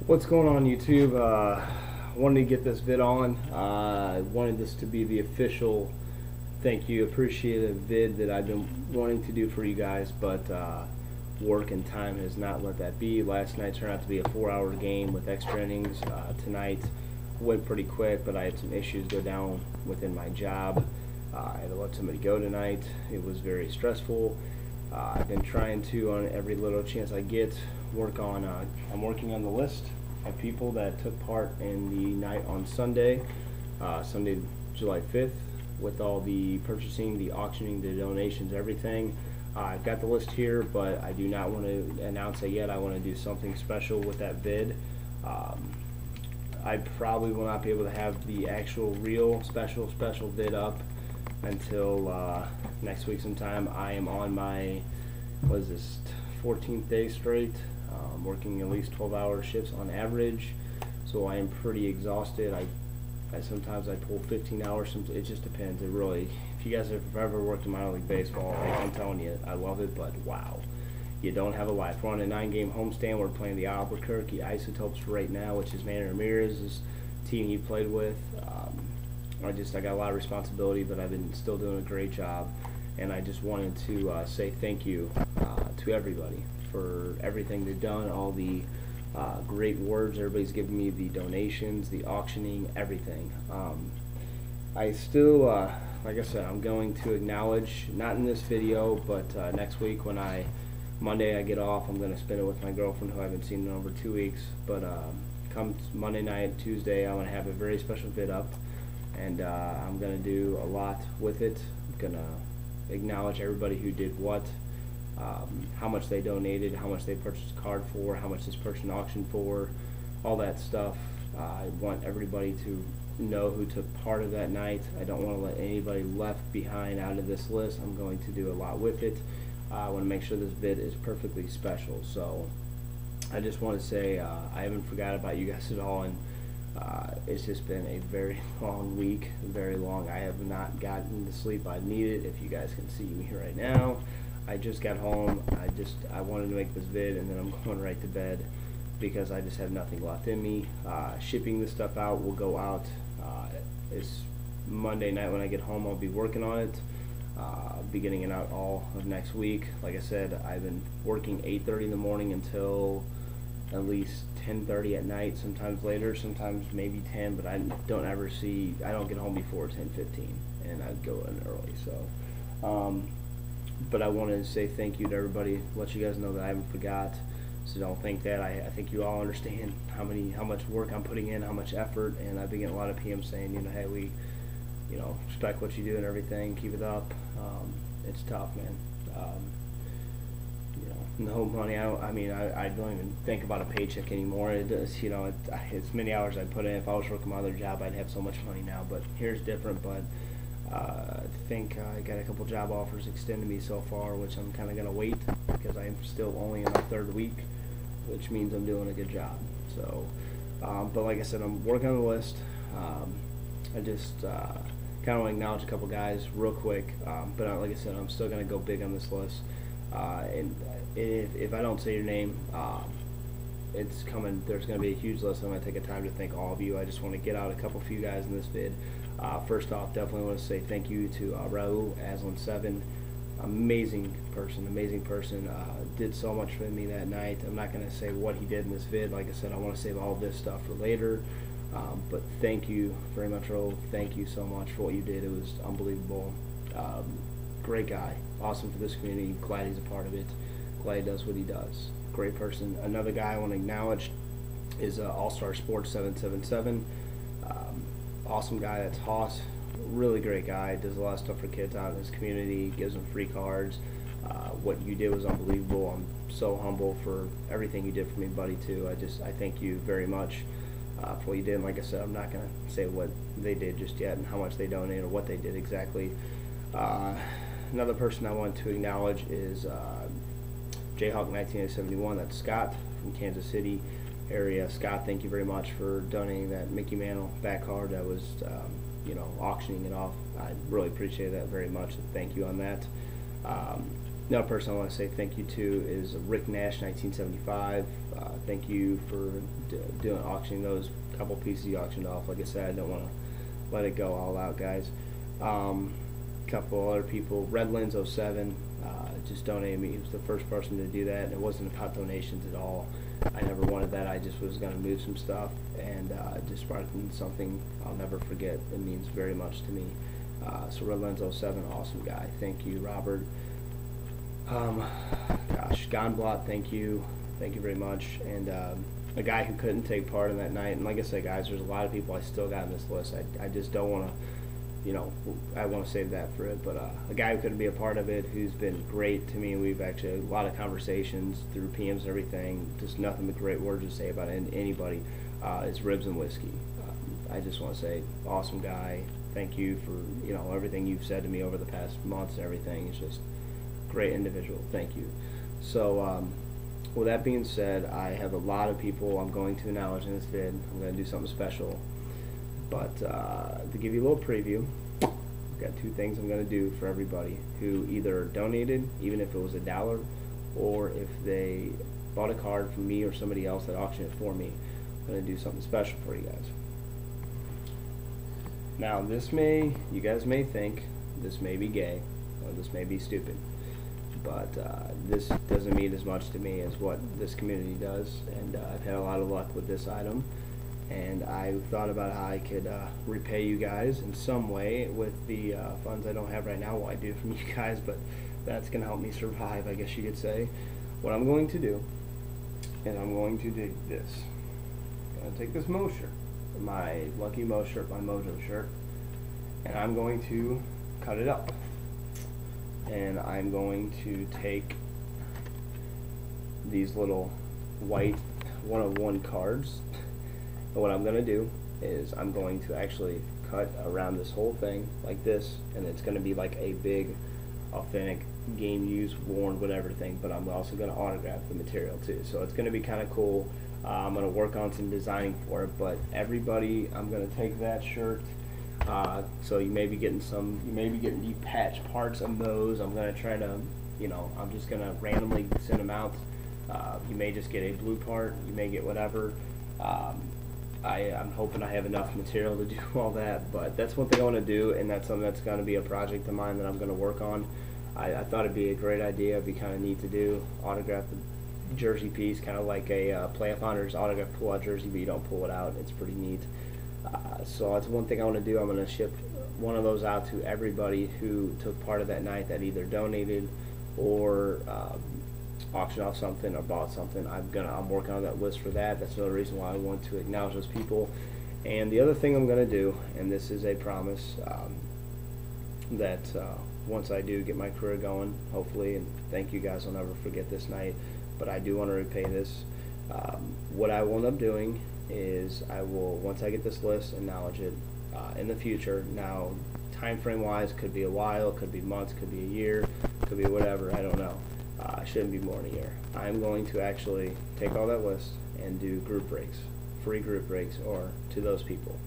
What's going on YouTube? Wanted to get this vid on. I wanted this to be the official thank you, appreciative vid that I've been wanting to do for you guys, but work and time has not let that be. Last night turned out to be a 4-hour game with extra innings. Tonight went pretty quick, but I had some issues go down within my job. I had to let somebody go tonight. It was very stressful. I've been trying to, on every little chance I get, work on. I'm working on the list of people that took part in the night on Sunday, Sunday, July 5th, with all the purchasing, the auctioning, the donations, everything. I've got the list here, but I do not want to announce it yet. I want to do something special with that vid. I probably will not be able to have the actual real special vid up until next week sometime. I am on my, what is this, 14th day straight, working at least 12-hour shifts on average, so I am pretty exhausted. I sometimes I pull 15 hours, it just depends. It really, if you guys have ever worked in minor league baseball, I'm telling you, I love it, but wow, you don't have a life. We're on a 9-game homestand. We're playing the Albuquerque Isotopes right now, which is Manny Ramirez's team he played with. I got a lot of responsibility, but I've been still doing a great job, and I just wanted to say thank you to everybody for everything they've done, all the great words everybody's given me, the donations, the auctioning, everything. I still, like I said, I'm going to acknowledge, not in this video, but next week when Monday I get off, I'm going to spend it with my girlfriend who I haven't seen in over 2 weeks, but come Monday night, Tuesday, I'm going to have a very special vid up, and I'm going to do a lot with it. I'm going to acknowledge everybody who did what, how much they donated, how much they purchased a card for, how much this person auctioned for, all that stuff. I want everybody to know who took part of that night. I don't want to let anybody left behind out of this list. I'm going to do a lot with it. I want to make sure this vid is perfectly special. So I just want to say I haven't forgot about you guys at all, and it's just been a very long week, very long. I have not gotten the sleep I needed. If you guys can see me here right now, I just got home. I wanted to make this vid, and then I'm going right to bed because I just have nothing left in me. Shipping this stuff out will go out. It's Monday night when I get home. I'll be working on it. Be getting it out all of next week. Like I said, I've been working 8:30 in the morning until at least 10:30 at night, sometimes later, sometimes maybe 10, but I don't get home before 10:15, and I go in early. So but I wanted to say thank you to everybody, let you guys know that I haven't forgot, so don't think that. I think you all understand how much work I'm putting in, how much effort, and I've been getting a lot of PMs saying, hey, we respect what you do and everything, keep it up. It's tough, man. No money. I don't even think about a paycheck anymore. It's many hours I put in. If I was working my other job, I'd have so much money now, but here's different. But I think I got a couple job offers extended me so far, which I'm kind of going to wait because I'm still only in my 3rd week, which means I'm doing a good job. So, but like I said, I'm working on the list. I just kind of want to acknowledge a couple guys real quick, but like I said, I'm still going to go big on this list. And if I don't say your name, it's coming. There's going to be a huge list. I'm going to take a time to thank all of you. I just want to get out a couple few guys in this vid. First off, definitely want to say thank you to Raul Aslan7. Amazing person. Did so much for me that night. I'm not going to say what he did in this vid. Like I said, I want to save all this stuff for later. But thank you very much, Raul. Thank you so much for what you did. It was unbelievable. Great guy. Awesome for this community. Glad he's a part of it. Glad he does what he does. Great person. Another guy I want to acknowledge is All-Star Sports 777. Awesome guy. That's Haas. Really great guy. Does a lot of stuff for kids out in his community. Gives them free cards. What you did was unbelievable. I'm so humble for everything you did for me, buddy, too. I thank you very much for what you did. And like I said, I'm not going to say what they did just yet and how much they donated or what they did exactly. Another person I want to acknowledge is Jayhawk 1971. That's Scott from Kansas City area. Scott, thank you very much for donating that Mickey Mantle back card. That was, auctioning it off. I really appreciate that very much. Thank you on that. Another person I want to say thank you to is Rick Nash, 1975. Thank you for doing auctioning those couple pieces you auctioned off. Like I said, I don't want to let it go all out, guys. Couple other people, Redlands 07, just donated me. He was the first person to do that, and it wasn't about donations at all. I never wanted that. I just was going to move some stuff, and just sparked something I'll never forget. It means very much to me. So Redlands 07, awesome guy. Thank you, Robert. Gosh, Gonblot, thank you very much. And a guy who couldn't take part in that night. And like I said, guys, there's a lot of people I still got on this list. I just don't want to, you know, I want to save that for it. But a guy who couldn't be a part of it, who's been great to me. We've actually a lot of conversations through PMs and everything. Just nothing but great words to say about anybody. Is Ribs and Whiskey. I just want to say, awesome guy. Thank you for, you know, everything you've said to me over the past months and everything. It's just great individual. Thank you. So with that being said, I have a lot of people I'm going to acknowledge in this vid. I'm going to do something special, but to give you a little preview, I've got two things I'm going to do for everybody who either donated, even if it was $1, or if they bought a card from me or somebody else that auctioned it for me. I'm going to do something special for you guys. Now you guys may think this may be gay, or this may be stupid, but this doesn't mean as much to me as what this community does, and I've had a lot of luck with this item, and I thought about how I could repay you guys in some way with the funds I don't have right now. Well, I do from you guys, but that's going to help me survive, I guess you could say. What I'm going to do, and I'm going to do this. I'm going to take this Mo shirt, my Lucky Mo shirt, my Mojo shirt, and I'm going to cut it up. And I'm going to take these little white 1-of-1 cards, and what I'm going to do is I'm going to actually cut around this whole thing like this, and it's going to be like a big authentic game used, worn, whatever thing, but I'm also going to autograph the material too, so it's going to be kind of cool. I'm going to work on some designing for it, but everybody, I'm going to take that shirt. So you may be getting the patch parts of those. I'm going to try to, you know, I'm just going to randomly send them out. You may just get a blue part, you may get whatever. I'm hoping I have enough material to do all that, but that's one thing I want to do, and that's something that's going to be a project of mine that I'm going to work on. I thought it'd be a great idea. It'd be kind of neat to do, autograph the jersey piece, kind of like a Playoff Honors autograph pull-out jersey, but you don't pull it out. It's pretty neat. So that's one thing I want to do. I'm going to ship one of those out to everybody who took part of that night that either donated or auctioned off something or bought something. I'm working on that list for that. That's another reason why I want to acknowledge those people. And the other thing I'm going to do, and this is a promise, that once I do get my career going, hopefully, and thank you guys, I'll never forget this night, but I do want to repay this. What I will end up doing is I will, once I get this list, acknowledge it in the future. Now, time frame wise, could be a while, could be months, could be a year, could be whatever, I don't know. Shouldn't be more than a year. I'm going to actually take all that list and do group breaks, free group breaks, or to those people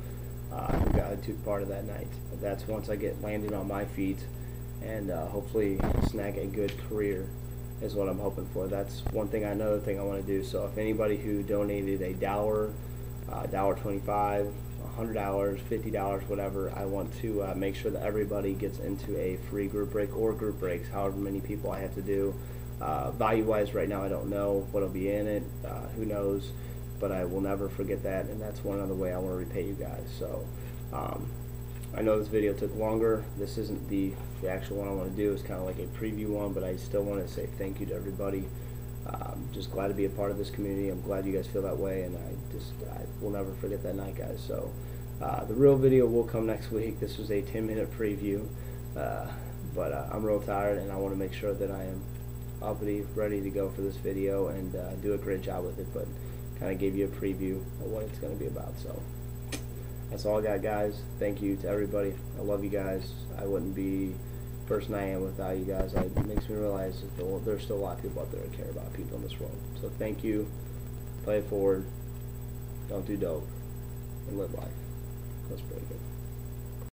who took part of that night. That's once I get landed on my feet and hopefully snag a good career is what I'm hoping for. That's one thing. Another thing I want to do. So if anybody who donated $1, $1.25, $100, $50, whatever, I want to make sure that everybody gets into a free group break or group breaks, however many people I have to do. Value-wise, right now I don't know what'll be in it. Who knows? But I will never forget that, and that's one other way I want to repay you guys. So I know this video took longer. This isn't the actual one I want to do. It's kind of like a preview one, but I still want to say thank you to everybody. Just glad to be a part of this community. I'm glad you guys feel that way, and I will never forget that night, guys. So the real video will come next week. This was a 10-minute preview, but I'm real tired, and I want to make sure that I'll be ready to go for this video and do a great job with it, but kind of gave you a preview of what it's going to be about. So that's all I got, guys. Thank you to everybody. I love you guys. I wouldn't be the person I am without you guys. It makes me realize that there's still a lot of people out there that care about people in this world. So thank you. Play it forward. Don't do dope. And live life. That's pretty good.